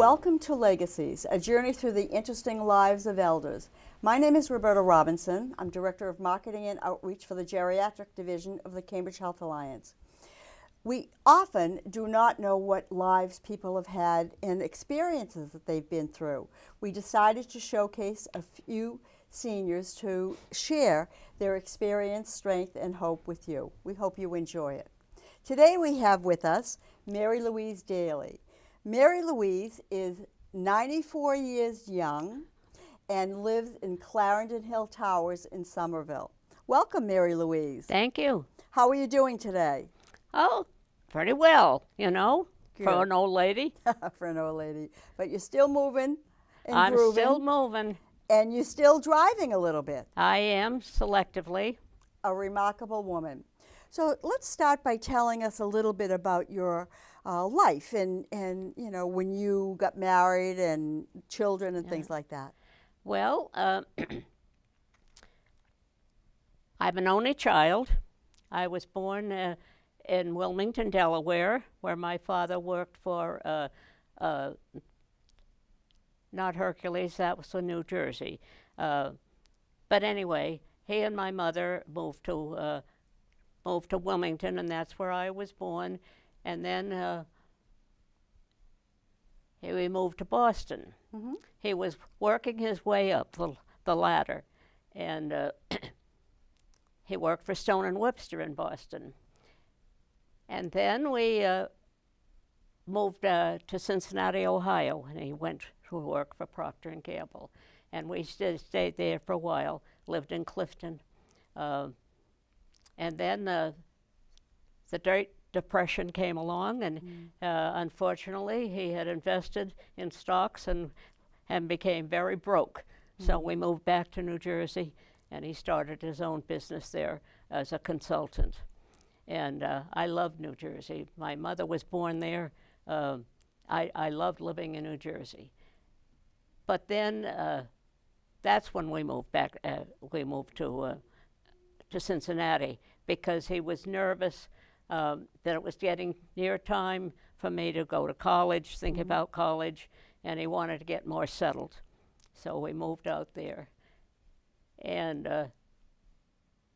Welcome to Legacies, a journey through the interesting lives of elders. My name is Roberta Robinson. I'm Director of Marketing and Outreach for the Geriatric Division of the Cambridge Health Alliance. We often do not know what lives people have had and experiences that they've been through. We decided to showcase a few seniors to share their experience, strength, and hope with you. We hope you enjoy it. Today we have with us Mary Louise Daly. Mary Louise is 94 years young and lives in Clarendon Hill Towers in Somerville. Welcome, Mary Louise. Thank you. How are you doing today? Oh, pretty well, Good. for an old lady. For an old lady. But you're still moving and I'm grooving. still moving. And you're still driving a little bit. I am, selectively. A remarkable woman. So let's start by telling us a little bit about your life and when you got married and children and things like that. Well, I'm an only child. I was born in Wilmington, Delaware, where my father worked for, not Hercules, that was in New Jersey. But anyway, he and my mother moved to Wilmington, and that's where I was born. And then we moved to Boston. Mm-hmm. He was working his way up the ladder, and he worked for Stone and Webster in Boston. And then we moved to Cincinnati, Ohio, and he went to work for Procter and Gamble. And we stayed there for a while, lived in Clifton. And then the Great Depression came along, and unfortunately he had invested in stocks and became very broke. So we moved back to New Jersey, and he started his own business there as a consultant. And I loved New Jersey. My mother was born there. I loved living in New Jersey. But then that's when we moved back. We moved to Cincinnati, because he was nervous that it was getting near time for me to go to college, think about college, and he wanted to get more settled. So we moved out there. And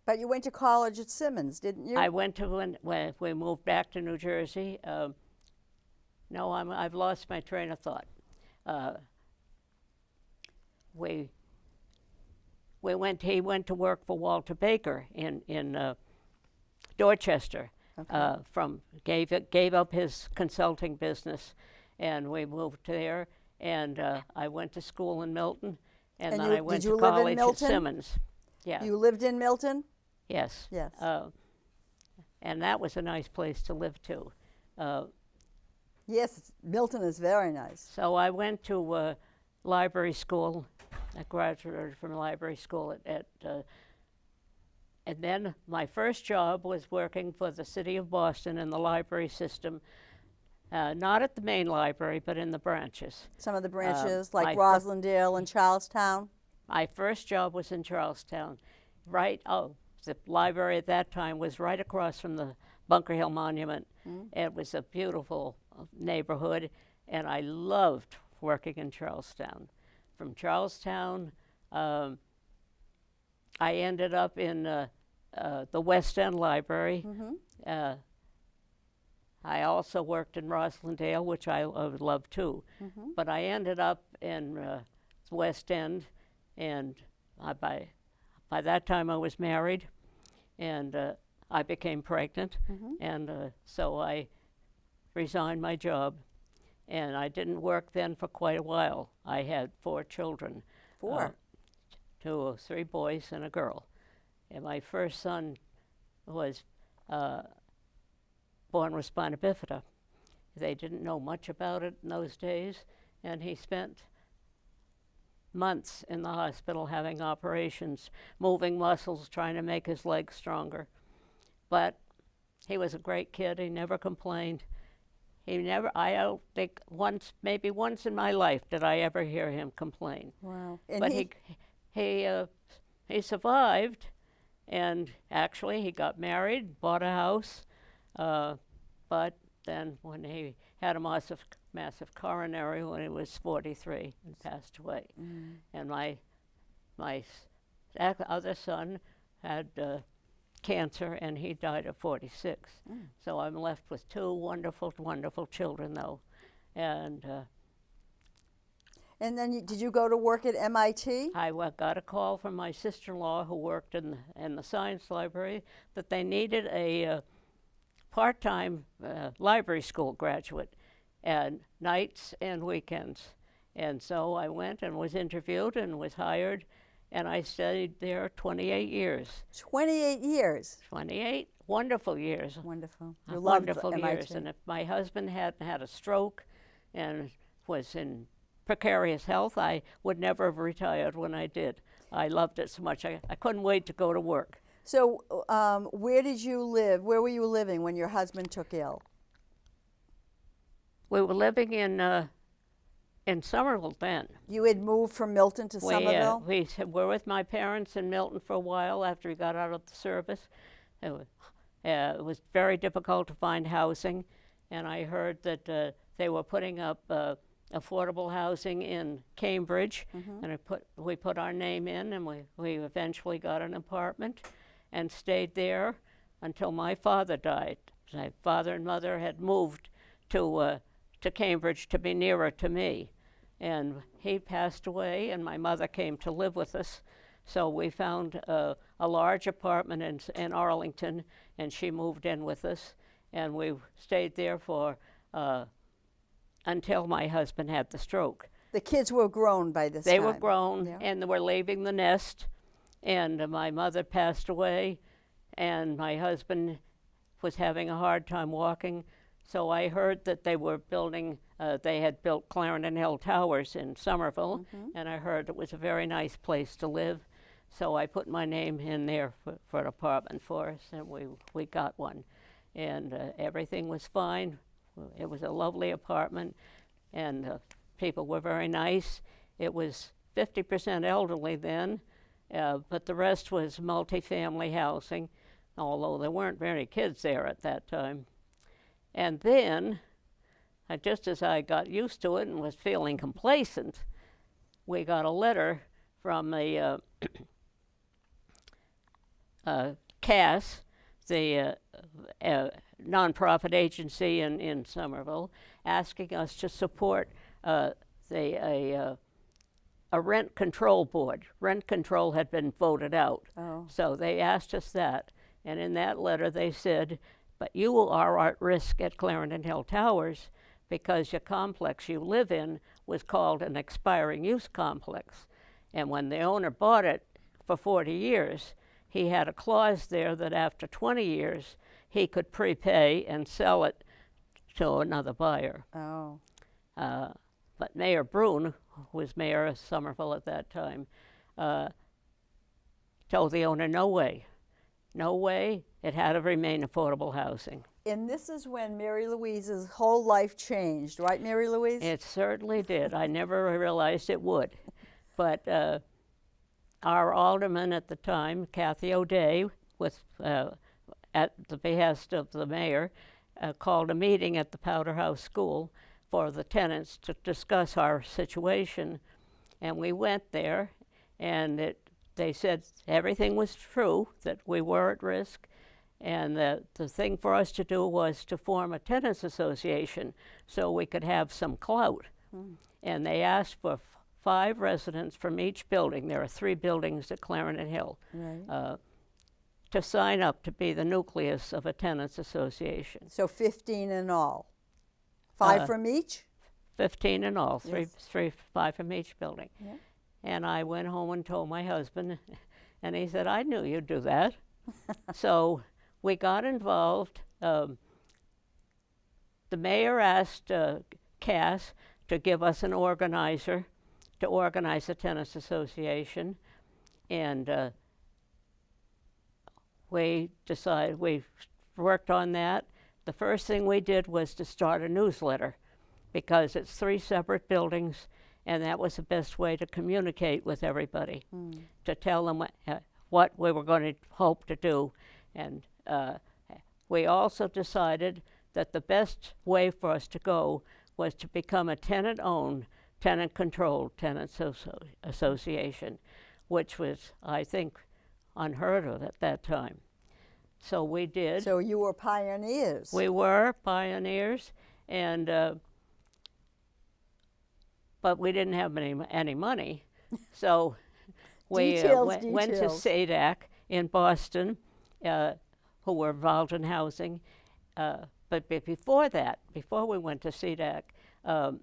But you went to college at Simmons, didn't you? I went to when we moved back to New Jersey. No, I've lost my train of thought. He went to work for Walter Baker in Dorchester. Okay. Gave up his consulting business, and we moved there. And I went to school in Milton, and then I went to college at Simmons. Yeah. You lived in Milton? Yes. Yes. And that was a nice place to live too. Yes, Milton is very nice. So I went to library school. I graduated from library school and then my first job was working for the city of Boston in the library system, not at the main library, but in the branches. Some of the branches, like Roslindale and Charlestown? My first job was in Charlestown. The library at that time was right across from the Bunker Hill Monument. It was a beautiful neighborhood, and I loved working in Charlestown. From Charlestown, I ended up in the West End Library. I also worked in Roslindale, which I would love too. But I ended up in the West End, and by that time I was married, and I became pregnant, and so I resigned my job. And I didn't work then for quite a while. I had 4 children. 4? 3 boys and a girl. And my first son was born with spina bifida. They didn't know much about it in those days, and he spent months in the hospital having operations, moving muscles, trying to make his legs stronger. But he was a great kid. He never complained. I don't think maybe once in my life did I ever hear him complain. Wow. But he survived, and actually he got married, bought a house, but then when he had a massive coronary when he was 43 and passed away. And my other son had cancer, and he died at 46. So I'm left with two wonderful, wonderful children, though. And then did you go to work at MIT? I got a call from my sister-in-law, who worked in the science library, that they needed a part-time library school graduate, and nights and weekends. And so I went and was interviewed and was hired, and I studied there 28 years. 28 years. 28 wonderful years. Wonderful. You loved Wonderful MIT. years. And if my husband hadn't had a stroke and was in precarious health, I would never have retired when I did. I loved it so much. I couldn't wait to go to work. So where did you live? Where were you living when your husband took ill? We were living in Somerville then. You had moved from Milton to Somerville? We were with my parents in Milton for a while after we got out of the service. It was very difficult to find housing, and I heard that they were putting up affordable housing in Cambridge, and we put our name in, and we eventually got an apartment and stayed there until my father died. My father and mother had moved to Cambridge to be nearer to me. And he passed away, and my mother came to live with us. So we found a large apartment in Arlington, and she moved in with us. And we stayed there for until my husband had the stroke. The kids were grown by this time. They were grown, and they were leaving the nest. And my mother passed away, and my husband was having a hard time walking. So I heard that they were building, they had built Clarendon Hill Towers in Somerville, and I heard it was a very nice place to live. So I put my name in there for an apartment for us, and we got one. And everything was fine. It was a lovely apartment, and people were very nice. It was 50% elderly then, but the rest was multifamily housing, although there weren't very kids there at that time. And then, just as I got used to it and was feeling complacent, we got a letter from the CAS, the nonprofit agency in Somerville, asking us to support a rent control board. Rent control had been voted out, so they asked us that. And in that letter they said, but you are at risk at Clarendon Hill Towers because your complex you live in was called an expiring use complex. And when the owner bought it for 40 years, he had a clause there that after 20 years, he could prepay and sell it to another buyer. But Mayor Brune, who was mayor of Somerville at that time, told the owner, no way. No way, it had to remain affordable housing. And this is when Mary Louise's whole life changed, right, Mary Louise? It certainly did. I never realized it would. But our alderman at the time, Kathy O'Day, at the behest of the mayor, called a meeting at the Powder House School for the tenants to discuss our situation. And we went there, and they said everything was true, that we were at risk, and the thing for us to do was to form a tenants association so we could have some clout. And they asked for 5 residents from each building. There are 3 buildings at Clarendon Hill, to sign up to be the nucleus of a tenants association. So 15 in all. 5 from each? 15 in all, Yes. 5 from each building. Yeah. And I went home and told my husband, and he said, I knew you'd do that. So we got involved. The mayor asked Cass to give us an organizer to organize a tenants association. And we worked on that. The first thing we did was to start a newsletter, because it's 3 separate buildings, and that was the best way to communicate with everybody, to tell them what we were going to hope to do. And we also decided that the best way for us to go was to become a tenant-owned, tenant-controlled tenants association, which was, I think, unheard of at that time. So we did. So you were pioneers. We were pioneers, and but we didn't have any money, so we went to SCATV in Boston, who were involved in housing. But before that, before we went to SCATV,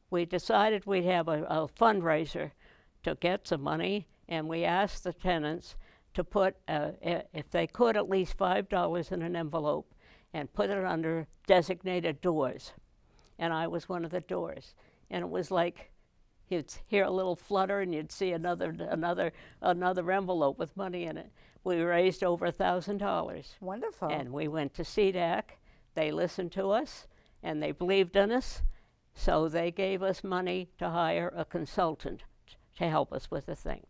we decided we'd have a fundraiser to get some money, and we asked the tenants to put, if they could, at least $5 in an envelope and put it under designated doors. And I was one of the doors. And it was like you'd hear a little flutter and you'd see another envelope with money in it. We raised over $1,000. Wonderful. And we went to SCATV. They listened to us and they believed in us. So they gave us money to hire a consultant to help us with the thing.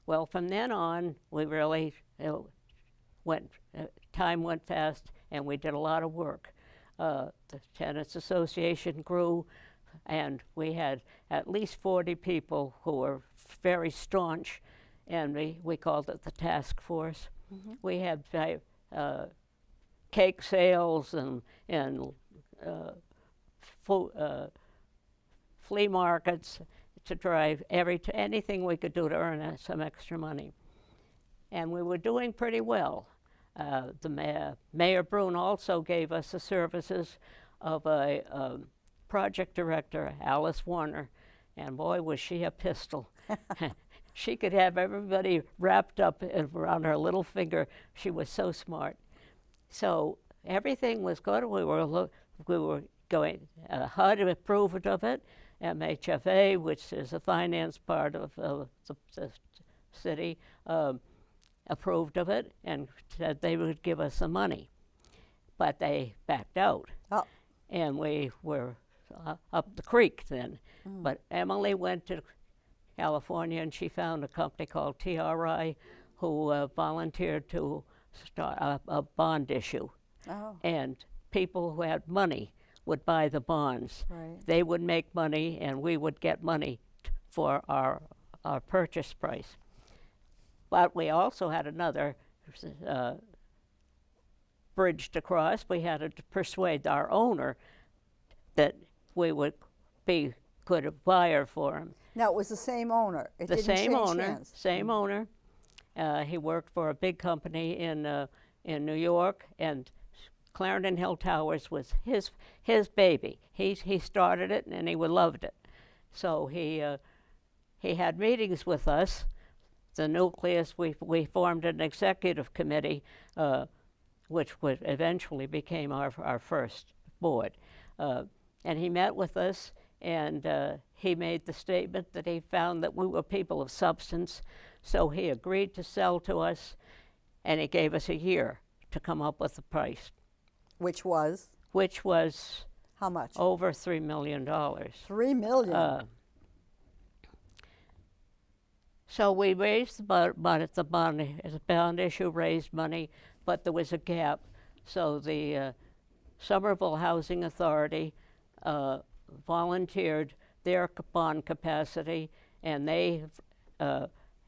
Well, from then on, we really time went fast, and we did a lot of work. The Tenants Association grew, and we had at least 40 people who were very staunch, and we called it the task force. Mm-hmm. We had cake sales and flea markets to drive anything we could do to earn some extra money. And we were doing pretty well. The Mayor Brune also gave us the services of a project director, Alice Warner, and boy, was she a pistol. She could have everybody wrapped up around her little finger. She was so smart. So everything was good. We were going, HUD approved of it. MHFA, which is a finance part of the city, approved of it and said they would give us some money. But they backed out. Oh. And we were up the creek then. Mm. But Emily went to California and she found a company called TRI who volunteered to start a bond issue. Oh. And people who had money would buy the bonds. Right. They would make money and we would get money for our purchase price. But we also had another bridge to cross. We had to persuade our owner that we would be good buyer for him. Now it was the same owner. It didn't same change owner, hands. Same owner. He worked for a big company in New York, and Clarendon Hill Towers was his baby. He started it and he loved it. So he had meetings with us. The nucleus, we formed an executive committee, which eventually became our first board. And he met with us, and he made the statement that he found that we were people of substance. So he agreed to sell to us, and he gave us a year to come up with the price. Which was? Which was how much? Over $3 million. $3 million. So we raised the bond issue raised money, but there was a gap. So the Somerville Housing Authority volunteered their bond capacity, and they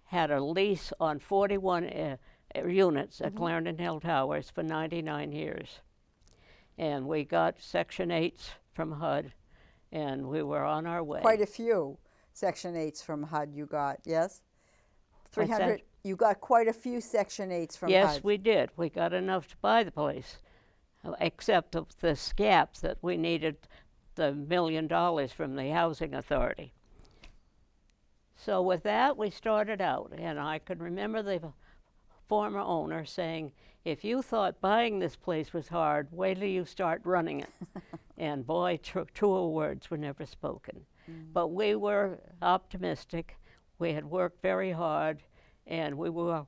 had a lease on 41 units at Clarendon Hill Towers for 99 years. And we got Section 8s from HUD, and we were on our way. Quite a few Section 8s from HUD you got, yes? 300. You got quite a few Section 8s from HUD. Yes, we did. We got enough to buy the place, except of this gap that we needed the $1 million from the Housing Authority. So with that, we started out, and I can remember the former owner saying, if you thought buying this place was hard, wait till you start running it. And boy, truer words were never spoken. Mm. But we were optimistic. We had worked very hard, and we were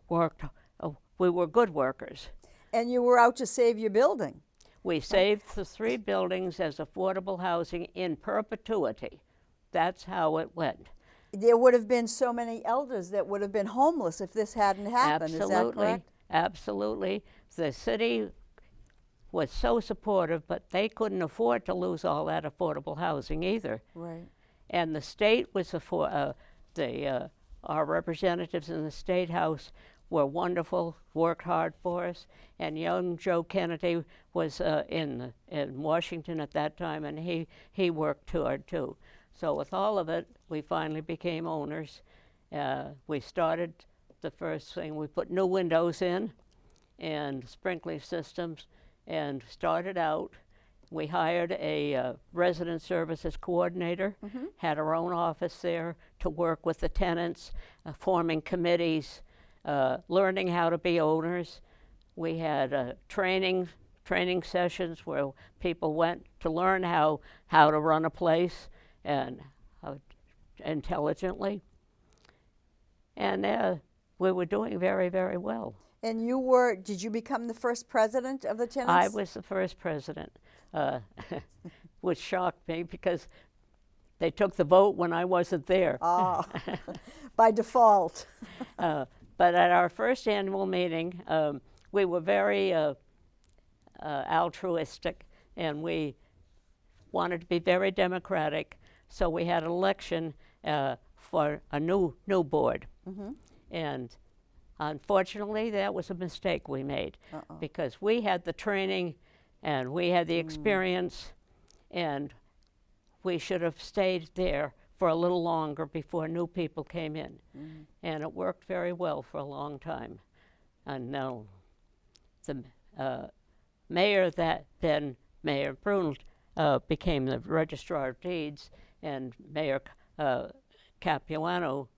good workers. And you were out to save your building. We saved the 3 buildings as affordable housing in perpetuity. That's how it went. There would have been so many elders that would have been homeless if this hadn't happened. Absolutely. Is that correct? Absolutely. The city was so supportive, but they couldn't afford to lose all that affordable housing either. Right. And the state was our representatives in the State House were wonderful, worked hard for us. And young Joe Kennedy was in Washington at that time, and he worked hard too. So with all of it, we finally became owners. We started the first thing, we put new windows in and sprinkler systems and started out. We hired a resident services coordinator, had our own office there to work with the tenants, forming committees, learning how to be owners. We had training sessions where people went to learn how to run a place and intelligently. And we were doing very, very well. And did you become the first president of the tenants? I was the first president, which shocked me because they took the vote when I wasn't there. Ah, by default. But at our first annual meeting, we were very altruistic, and we wanted to be very democratic. So we had an election for a new board. And unfortunately, that was a mistake we made because we had the training and we had the experience, and we should have stayed there for a little longer before new people came in. And it worked very well for a long time. And now the mayor Mayor Brunel became the Registrar of Deeds, and Mayor Capuano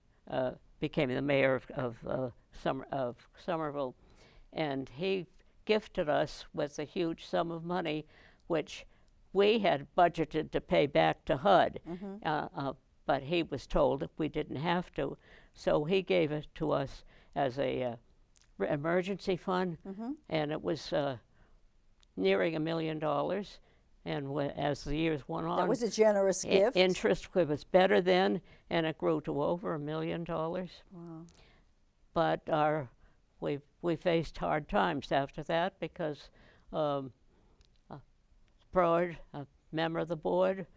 became the mayor of Somerville, and he gifted us with a huge sum of money, which we had budgeted to pay back to HUD, but he was told that we didn't have to, so he gave it to us as a emergency fund, and it was nearing $1 million. And as the years went on, that was a generous gift. Interest was better then, and it grew to over $1 million. Wow. But we faced hard times after that because a member of the board,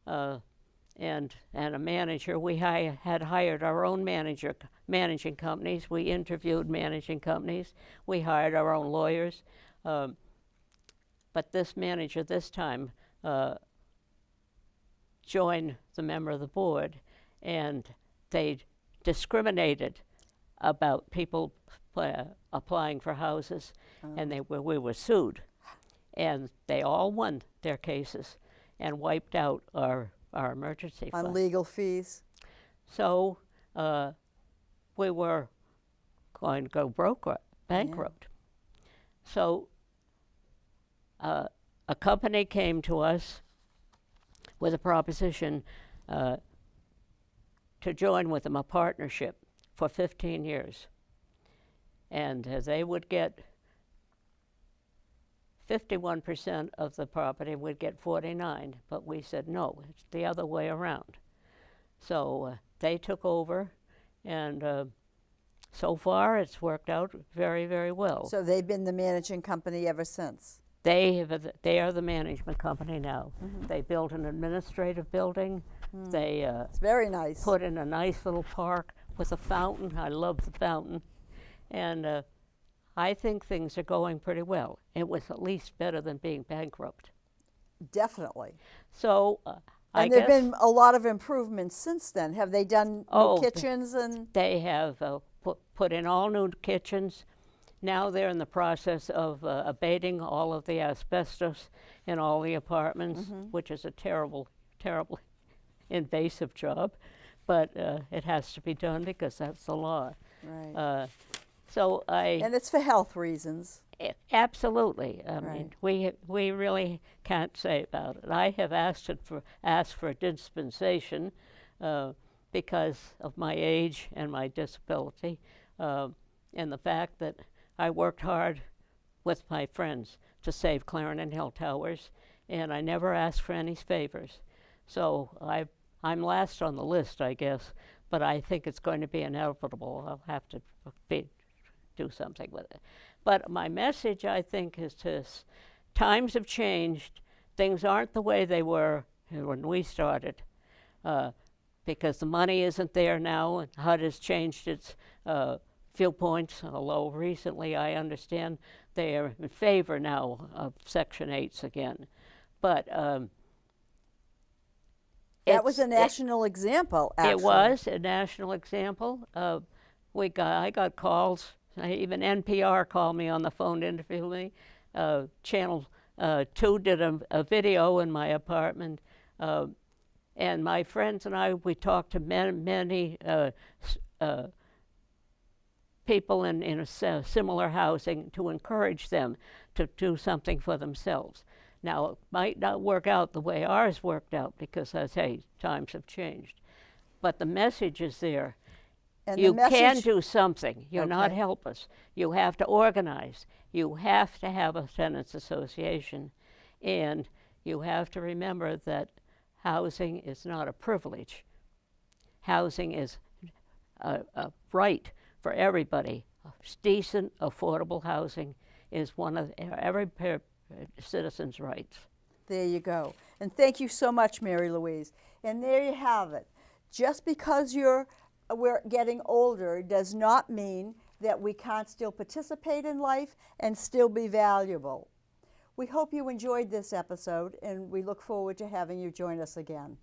and a manager, we had hired our own managing companies. We interviewed managing companies. We hired our own lawyers. But this manager this time joined the member of the board, and they discriminated about people applying for houses, and we were sued. And they all won their cases and wiped out our emergency fund. On legal fees. So we were going to go bankrupt. Yeah. So a company came to us with a proposition to join with them, a partnership for 15 years. And they would get 51% of the property, would get 49%, but we said no, it's the other way around. So they took over, and so far it's worked out very, very well. So they've been the managing company ever since? They are the management company now. They built an administrative building. It's very nice. Put in a nice little park with a fountain. I love the fountain. And I think things are going pretty well. It was at least better than being bankrupt. Definitely. So and there have been a lot of improvements since then. Have they done new kitchens? They have put in all new kitchens. Now they're in the process of abating all of the asbestos in all the apartments, which is a terrible, terrible invasive job. But it has to be done because that's the law. Right. And it's for health reasons. Absolutely. I mean, we really can't say about it. I have asked for a dispensation because of my age and my disability, and the fact that I worked hard with my friends to save Clarendon Hill Towers, and I never asked for any favors. So I'm last on the list, I guess, but I think it's going to be inevitable. I'll have to do something with it. But my message, I think, is to times have changed. Things aren't the way they were when we started, because the money isn't there now, and HUD has changed its viewpoints, although recently I understand they are in favor now of Section 8s again. But that was a national example, actually. It was a national example. I got calls. Even NPR called me on the phone to interview me. Channel 2 did a video in my apartment. And my friends and I, we talked to many people in a similar housing to encourage them to do something for themselves. Now, it might not work out the way ours worked out because, as I say, times have changed. But the message is there. And you can do something. You're not Okay. helpless. You have to organize. You have to have a tenants association. And you have to remember that housing is not a privilege. Housing is a right for everybody. Decent, affordable housing is one of every citizen's rights. There you go. And thank you so much, Mary Louise. And there you have it. Just because we're getting older does not mean that we can't still participate in life and still be valuable. We hope you enjoyed this episode, and we look forward to having you join us again.